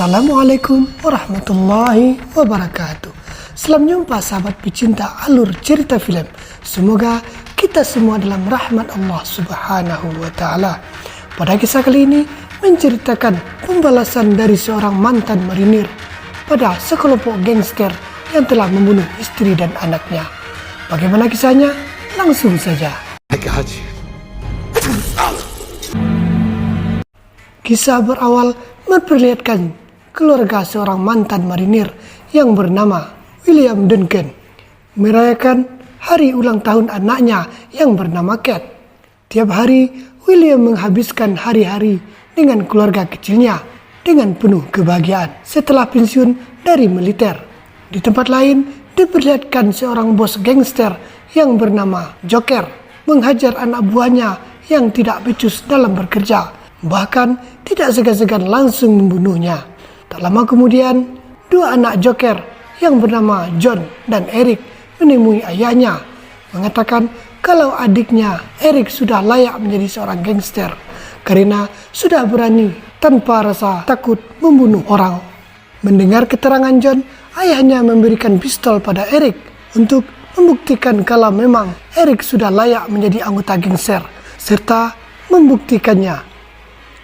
Assalamualaikum warahmatullahi wabarakatuh. Selamat jumpa sahabat pecinta alur cerita film. Semoga kita semua dalam rahmat Allah Subhanahu wa Ta'ala. Pada kisah kali ini menceritakan pembalasan dari seorang mantan marinir pada sekelompok gangster yang telah membunuh istri dan anaknya. Bagaimana kisahnya? Langsung saja. Kisah berawal memperlihatkan keluarga seorang mantan marinir yang bernama William Duncan merayakan hari ulang tahun anaknya yang bernama Cat. Tiap hari William menghabiskan hari-hari dengan keluarga kecilnya dengan penuh kebahagiaan setelah pensiun dari militer. Di tempat lain diperlihatkan seorang bos gangster yang bernama Joker menghajar anak buahnya yang tidak becus dalam bekerja, bahkan tidak segan-segan langsung membunuhnya. Tak lama kemudian, dua anak Joker yang bernama John dan Eric menemui ayahnya, mengatakan kalau adiknya Eric sudah layak menjadi seorang gangster karena sudah berani tanpa rasa takut membunuh orang. Mendengar keterangan John, ayahnya memberikan pistol pada Eric untuk membuktikan kalau memang Eric sudah layak menjadi anggota gangster serta membuktikannya.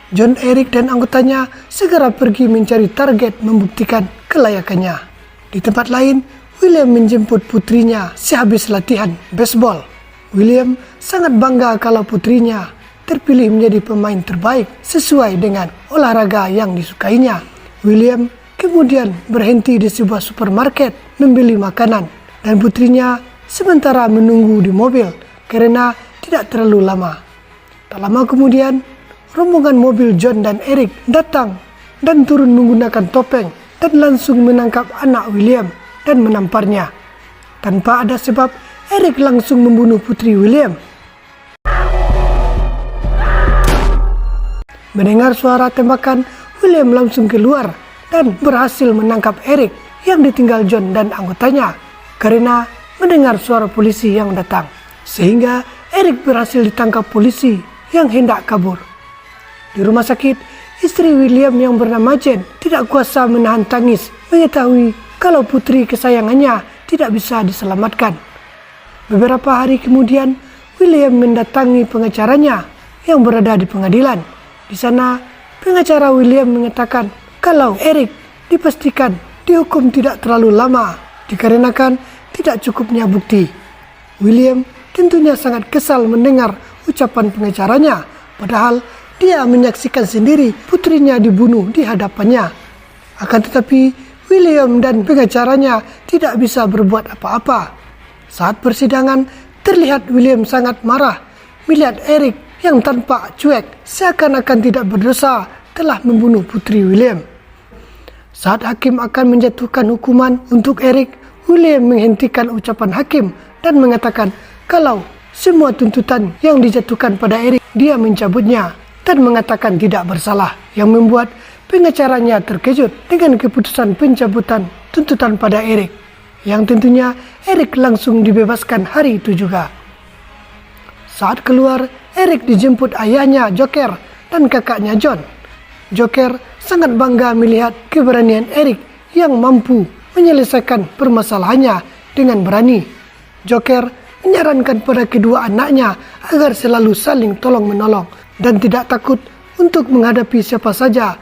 John, Eric, dan anggotanya segera pergi mencari target membuktikan kelayakannya. Di tempat lain, William menjemput putrinya sehabis latihan baseball. William sangat bangga kalau putrinya terpilih menjadi pemain terbaik sesuai dengan olahraga yang disukainya. William kemudian berhenti di sebuah supermarket membeli makanan dan putrinya sementara menunggu di mobil karena tidak terlalu lama. Tak lama kemudian, rombongan mobil John dan Eric datang dan turun menggunakan topeng dan langsung menangkap anak William dan menamparnya. Tanpa ada sebab, Eric langsung membunuh putri William. Mendengar suara tembakan, William langsung keluar dan berhasil menangkap Eric yang ditinggal John dan anggotanya karena mendengar suara polisi yang datang. Sehingga Eric berhasil ditangkap polisi yang hendak kabur. Di rumah sakit, istri William yang bernama Jane tidak kuasa menahan tangis mengetahui kalau putri kesayangannya tidak bisa diselamatkan. Beberapa hari kemudian, William mendatangi pengacaranya yang berada di pengadilan. Di sana, pengacara William mengatakan kalau Eric dipastikan dihukum tidak terlalu lama dikarenakan tidak cukupnya bukti. William tentunya sangat kesal mendengar ucapan pengacaranya, padahal dia menyaksikan sendiri putrinya dibunuh di hadapannya. Akan tetapi, William dan pengacaranya tidak bisa berbuat apa-apa. Saat persidangan, terlihat William sangat marah melihat Eric yang tanpa cuek seakan-akan tidak berdosa telah membunuh putri William. Saat hakim akan menjatuhkan hukuman untuk Eric, William menghentikan ucapan hakim dan mengatakan kalau semua tuntutan yang dijatuhkan pada Eric dia mencabutnya dan mengatakan tidak bersalah, yang membuat pengacaranya terkejut dengan keputusan pencabutan tuntutan pada Eric, yang tentunya Eric langsung dibebaskan hari itu juga. Saat keluar, Eric dijemput ayahnya Joker dan kakaknya John. Joker sangat bangga melihat keberanian Eric yang mampu menyelesaikan permasalahannya dengan berani. Joker menyarankan pada kedua anaknya agar selalu saling tolong-menolong dan tidak takut untuk menghadapi siapa saja.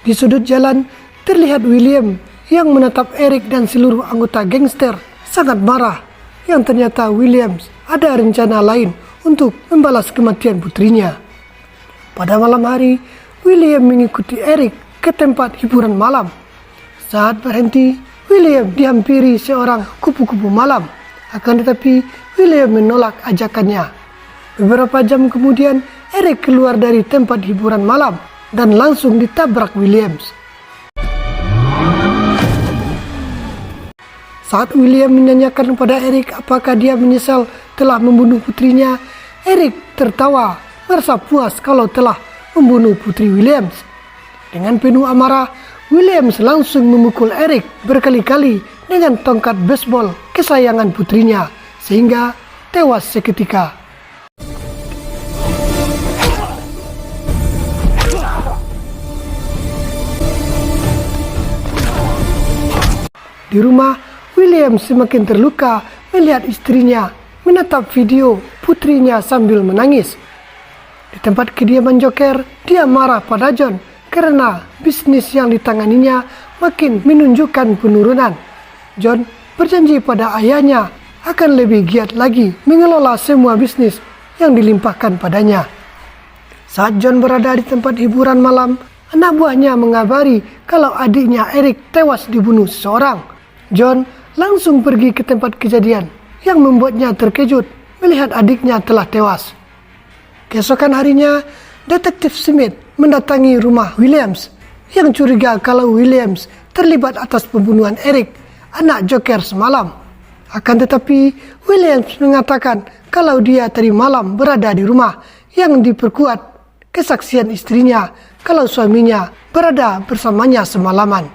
Di sudut jalan, terlihat William yang menatap Eric dan seluruh anggota gangster sangat marah, yang ternyata Williams ada rencana lain untuk membalas kematian putrinya. Pada malam hari, William mengikuti Eric ke tempat hiburan malam. Saat berhenti, William dihampiri seorang kupu-kupu malam. Akan tetapi, William menolak ajakannya. Beberapa jam kemudian, Eric keluar dari tempat hiburan malam dan langsung ditabrak Williams. Saat William menanyakan kepada Eric apakah dia menyesal telah membunuh putrinya, Eric tertawa merasa puas kalau telah membunuh putri Williams. Dengan penuh amarah, Williams langsung memukul Eric berkali-kali dengan tongkat baseball kesayangan putrinya sehingga tewas seketika. Di rumah, William semakin terluka melihat istrinya menatap video putrinya sambil menangis. Di tempat kediaman Joker, dia marah pada John karena bisnis yang ditanganinya makin menunjukkan penurunan. John berjanji pada ayahnya akan lebih giat lagi mengelola semua bisnis yang dilimpahkan padanya. Saat John berada di tempat hiburan malam, anak buahnya mengabari kalau adiknya Eric tewas dibunuh seseorang. John langsung pergi ke tempat kejadian yang membuatnya terkejut melihat adiknya telah tewas. Keesokan harinya, Detektif Smith mendatangi rumah Williams yang curiga kalau Williams terlibat atas pembunuhan Eric, anak Joker semalam. Akan tetapi, Williams mengatakan kalau dia tadi malam berada di rumah yang diperkuat kesaksian istrinya kalau suaminya berada bersamanya semalaman.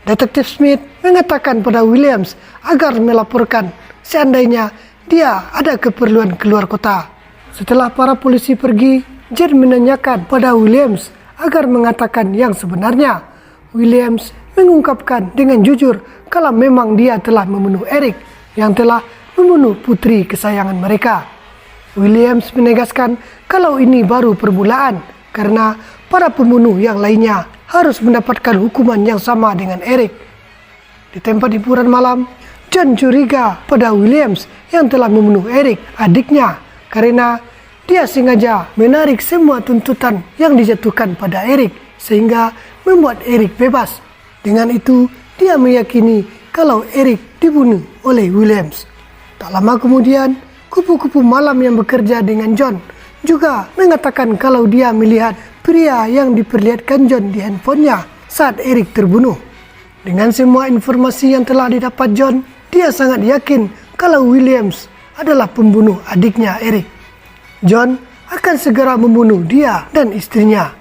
Detektif Smith mengatakan pada Williams agar melaporkan seandainya dia ada keperluan keluar kota. Setelah para polisi pergi, Jen menanyakan pada Williams agar mengatakan yang sebenarnya. Williams mengungkapkan dengan jujur kalau memang dia telah membunuh Eric yang telah membunuh putri kesayangan mereka. Williams menegaskan kalau ini baru permulaan karena para pembunuh yang lainnya harus mendapatkan hukuman yang sama dengan Eric. Di tempat hiburan malam, John curiga pada Williams yang telah membunuh Eric, adiknya, karena dia sengaja menarik semua tuntutan yang dijatuhkan pada Eric sehingga membuat Eric bebas. Dengan itu, dia meyakini kalau Eric dibunuh oleh Williams. Tak lama kemudian, kupu-kupu malam yang bekerja dengan John juga mengatakan kalau dia melihat pria yang diperlihatkan John di handphonenya saat Eric terbunuh. Dengan semua informasi yang telah didapat John, dia sangat yakin kalau Williams adalah pembunuh adiknya Eric. John akan segera membunuh dia dan istrinya.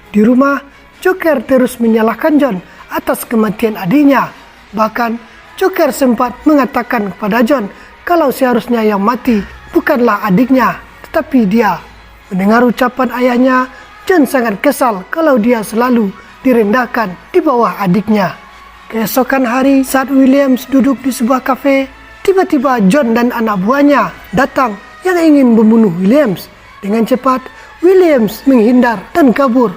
Di rumah, Joker terus menyalahkan John atas kematian adiknya. Bahkan, Joker sempat mengatakan kepada John kalau seharusnya yang mati bukanlah adiknya, tetapi dia. Mendengar ucapan ayahnya, John sangat kesal kalau dia selalu direndahkan di bawah adiknya. Keesokan hari, saat Williams duduk di sebuah kafe, tiba-tiba John dan anak buahnya datang yang ingin membunuh Williams. Dengan cepat, Williams menghindar dan kabur.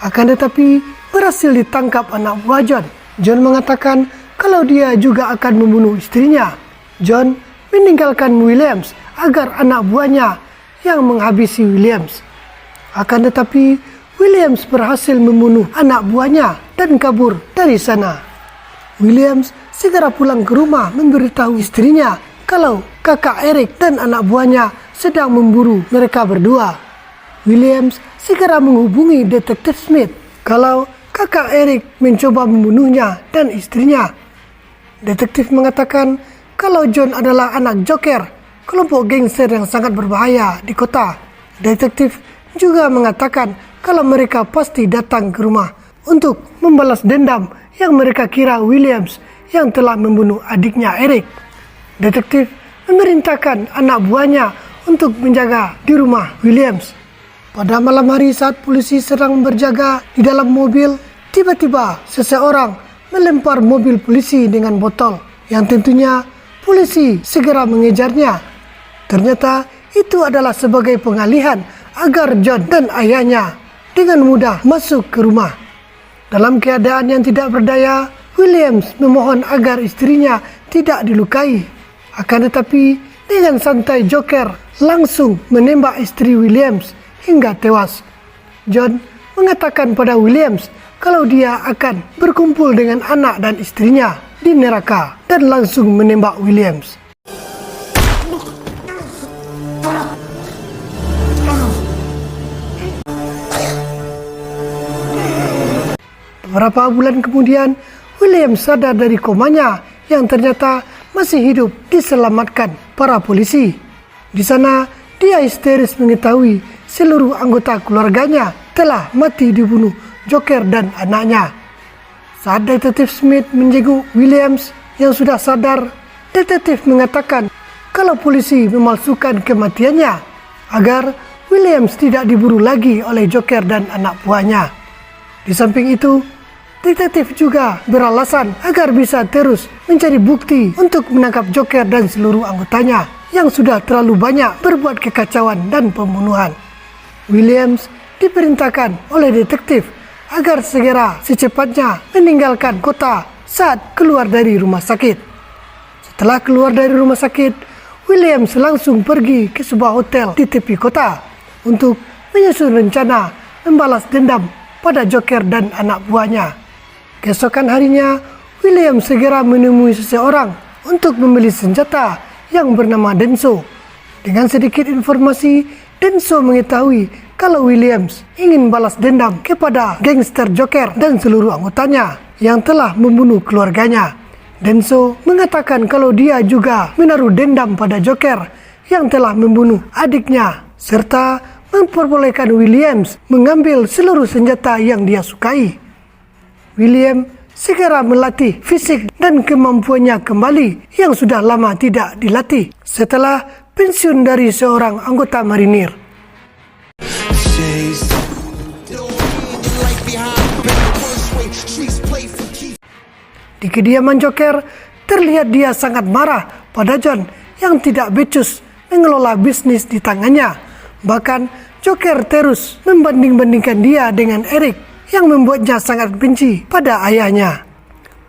Akan tetapi, berhasil ditangkap anak buah John. John mengatakan kalau dia juga akan membunuh istrinya. John meninggalkan Williams agar anak buahnya yang menghabisi Williams. Akan tetapi, Williams berhasil membunuh anak buahnya dan kabur dari sana. Williams segera pulang ke rumah memberitahu istrinya kalau kakak Eric dan anak buahnya sedang memburu mereka berdua. Williams segera menghubungi Detektif Smith kalau kakak Eric mencoba membunuhnya dan istrinya. Detektif mengatakan kalau John adalah anak Joker, kelompok gangster yang sangat berbahaya di kota. Detektif juga mengatakan kalau mereka pasti datang ke rumah untuk membalas dendam yang mereka kira Williams yang telah membunuh adiknya Eric. Detektif memerintahkan anak buahnya untuk menjaga di rumah Williams. Pada malam hari saat polisi sedang berjaga di dalam mobil, tiba-tiba seseorang melempar mobil polisi dengan botol yang tentunya polisi segera mengejarnya. Ternyata itu adalah sebagai pengalihan agar John dan ayahnya dengan mudah masuk ke rumah. Dalam keadaan yang tidak berdaya, Williams memohon agar istrinya tidak dilukai. Akan tetapi dengan santai Joker langsung menembak istri Williams hingga tewas. John mengatakan pada Williams kalau dia akan berkumpul dengan anak dan istrinya di neraka dan langsung menembak Williams. Beberapa bulan kemudian, Williams sadar dari komanya yang ternyata masih hidup diselamatkan para polisi. Di sana, dia histeris mengetahui seluruh anggota keluarganya telah mati dibunuh Joker dan anaknya. Saat Detektif Smith menjenguk Williams yang sudah sadar, detektif mengatakan kalau polisi memalsukan kematiannya agar Williams tidak diburu lagi oleh Joker dan anak buahnya. Di samping itu, detektif juga beralasan agar bisa terus mencari bukti untuk menangkap Joker dan seluruh anggotanya yang sudah terlalu banyak berbuat kekacauan dan pembunuhan. Williams diperintahkan oleh detektif agar segera secepatnya meninggalkan kota saat keluar dari rumah sakit. Setelah keluar dari rumah sakit, Williams langsung pergi ke sebuah hotel di tepi kota untuk menyusun rencana membalas dendam pada Joker dan anak buahnya. Keesokan harinya, Williams segera menemui seseorang untuk membeli senjata yang bernama Denso. Dengan sedikit informasi, Denso mengetahui kalau Williams ingin balas dendam kepada gangster Joker dan seluruh anggotanya yang telah membunuh keluarganya. Denso mengatakan kalau dia juga menaruh dendam pada Joker yang telah membunuh adiknya, serta memperbolehkan Williams mengambil seluruh senjata yang dia sukai. William segera melatih fisik dan kemampuannya kembali yang sudah lama tidak dilatih setelah pensiun dari seorang anggota marinir. Di kediaman Joker, terlihat dia sangat marah pada John yang tidak becus mengelola bisnis di tangannya. Bahkan Joker terus membanding-bandingkan dia dengan Eric yang membuatnya sangat benci pada ayahnya.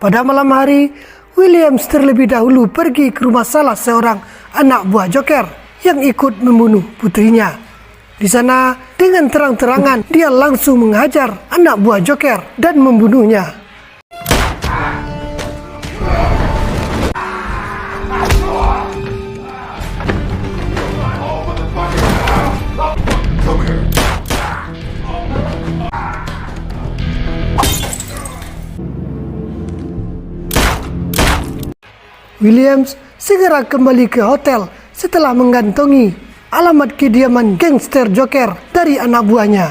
Pada malam hari, Williams terlebih dahulu pergi ke rumah salah seorang anak buah Joker yang ikut membunuh putrinya. Di sana, dengan terang-terangan, dia langsung menghajar anak buah Joker dan membunuhnya. Williams segera kembali ke hotel setelah mengantongi alamat kediaman gangster Joker dari anak buahnya.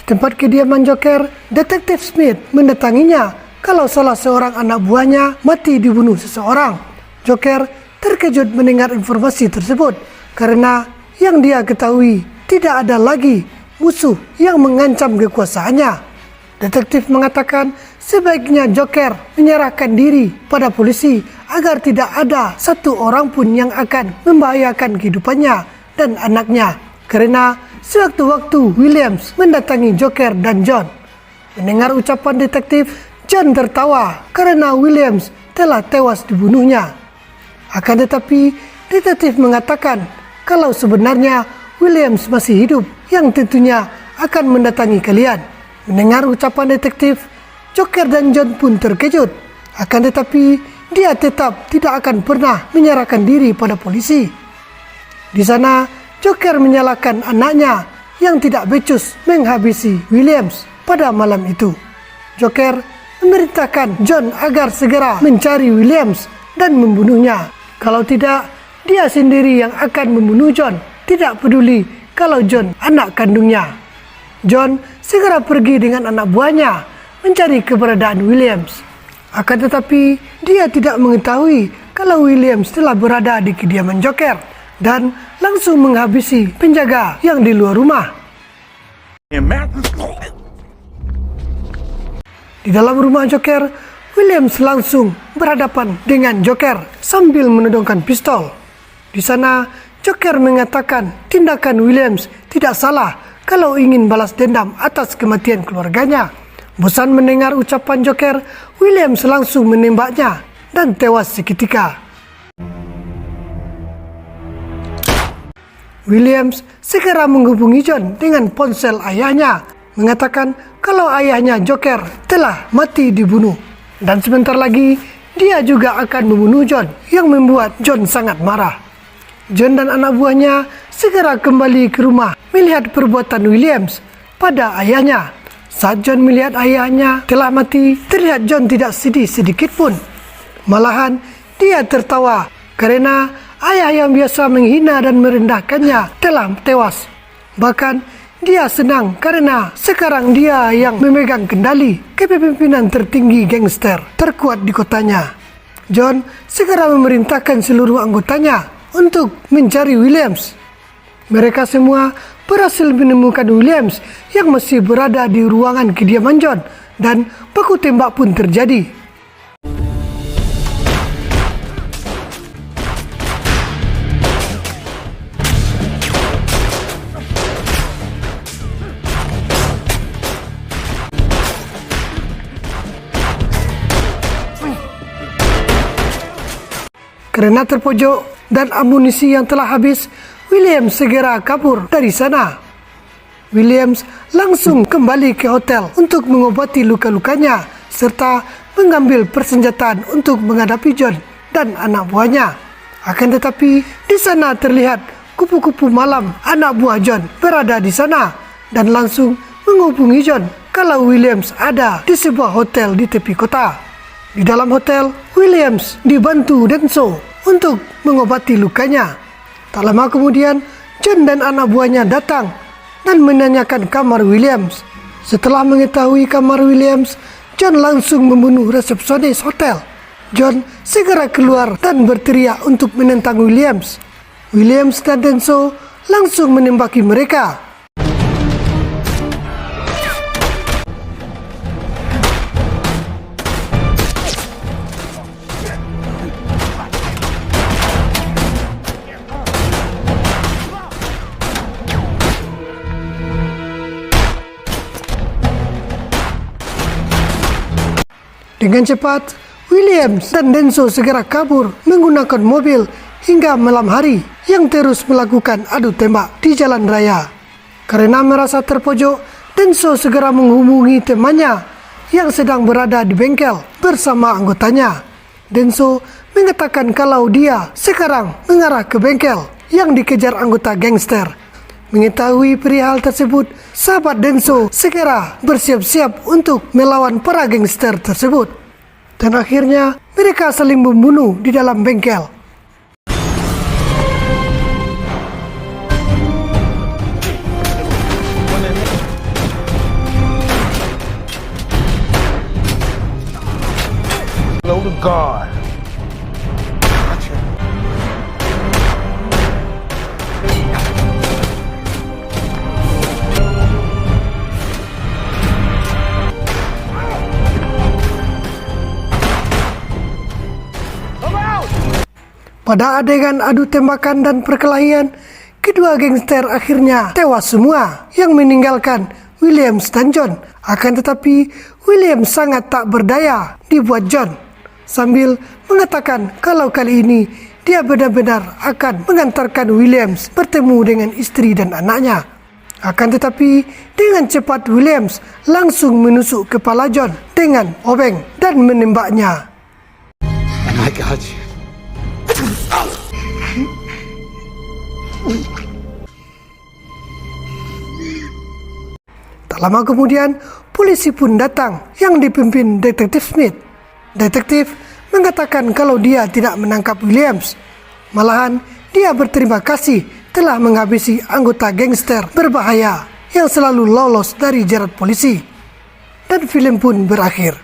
Di tempat kediaman Joker, Detektif Smith mendatanginya kalau salah seorang anak buahnya mati dibunuh seseorang. Joker terkejut mendengar informasi tersebut karena yang dia ketahui tidak ada lagi musuh yang mengancam kekuasaannya. Detektif mengatakan sebaiknya Joker menyerahkan diri pada polisi agar tidak ada satu orang pun yang akan membahayakan kehidupannya dan anaknya. Karena sewaktu-waktu Williams mendatangi Joker dan John. Mendengar ucapan detektif, John tertawa karena Williams telah tewas dibunuhnya. Akan tetapi, detektif mengatakan kalau sebenarnya Williams masih hidup yang tentunya akan mendatangi kalian. Mendengar ucapan detektif, Joker dan John pun terkejut. Akan tetapi, dia tetap tidak akan pernah menyerahkan diri pada polisi. Di sana, Joker menyalahkan anaknya yang tidak becus menghabisi Williams pada malam itu. Joker memerintahkan John agar segera mencari Williams dan membunuhnya. Kalau tidak, dia sendiri yang akan membunuh John, tidak peduli kalau John anak kandungnya. John segera pergi dengan anak buahnya mencari keberadaan Williams. Akan tetapi, dia tidak mengetahui kalau Williams telah berada di kediaman Joker dan langsung menghabisi penjaga yang di luar rumah. Di dalam rumah Joker, Williams langsung berhadapan dengan Joker sambil menodongkan pistol. Di sana, Joker mengatakan tindakan Williams tidak salah kalau ingin balas dendam atas kematian keluarganya. Bosan mendengar ucapan Joker, Williams langsung menembaknya dan tewas seketika. Williams segera menghubungi John dengan ponsel ayahnya, mengatakan kalau ayahnya Joker telah mati dibunuh. Dan sebentar lagi, dia juga akan membunuh John yang membuat John sangat marah. John dan anak buahnya segera kembali ke rumah melihat perbuatan Williams pada ayahnya. Saat John melihat ayahnya telah mati, terlihat John tidak sedih sedikit pun. Malahan dia tertawa karena ayah yang biasa menghina dan merendahkannya telah tewas. Bahkan dia senang karena sekarang dia yang memegang kendali kepemimpinan tertinggi gangster terkuat di kotanya. John segera memerintahkan seluruh anggotanya untuk mencari Williams. Mereka semua berhasil menemukan Williams yang masih berada di ruangan kediaman John dan baku tembak pun terjadi. Karena terpojok dan amunisi yang telah habis, Williams segera kabur dari sana. Williams langsung kembali ke hotel untuk mengobati luka-lukanya serta mengambil persenjataan untuk menghadapi John dan anak buahnya. Akan tetapi di sana terlihat kupu-kupu malam anak buah John berada di sana dan langsung menghubungi John kalau Williams ada di sebuah hotel di tepi kota. Di dalam hotel, Williams dibantu Denso untuk mengobati lukanya. Tak lama kemudian, John dan anak buahnya datang dan menanyakan kamar Williams. Setelah mengetahui kamar Williams, John langsung membunuh resepsionis hotel. John segera keluar dan berteriak untuk menentang Williams. Williams dan Denso langsung menembaki mereka. Dengan cepat, Williams dan Denso segera kabur menggunakan mobil hingga malam hari yang terus melakukan adu tembak di jalan raya. Karena merasa terpojok, Denso segera menghubungi temannya yang sedang berada di bengkel bersama anggotanya. Denso mengatakan kalau dia sekarang mengarah ke bengkel yang dikejar anggota gangster. Mengetahui perihal tersebut, sahabat Denso segera bersiap-siap untuk melawan para gangster tersebut. Dan akhirnya mereka saling membunuh di dalam bengkel. Blow the guard. Pada adegan adu tembakan dan perkelahian, kedua gangster akhirnya tewas semua yang meninggalkan Williams dan John. Akan tetapi Williams sangat tak berdaya dibuat John, sambil mengatakan kalau kali ini dia benar-benar akan mengantarkan Williams bertemu dengan istri dan anaknya. Akan tetapi dengan cepat Williams langsung menusuk kepala John dengan obeng dan menembaknya. I got you. Tak lama kemudian, polisi pun datang yang dipimpin Detektif Smith. Detektif mengatakan kalau dia tidak menangkap Williams. Malahan, dia berterima kasih telah menghabisi anggota gangster berbahaya yang selalu lolos dari jerat polisi. Dan film pun berakhir.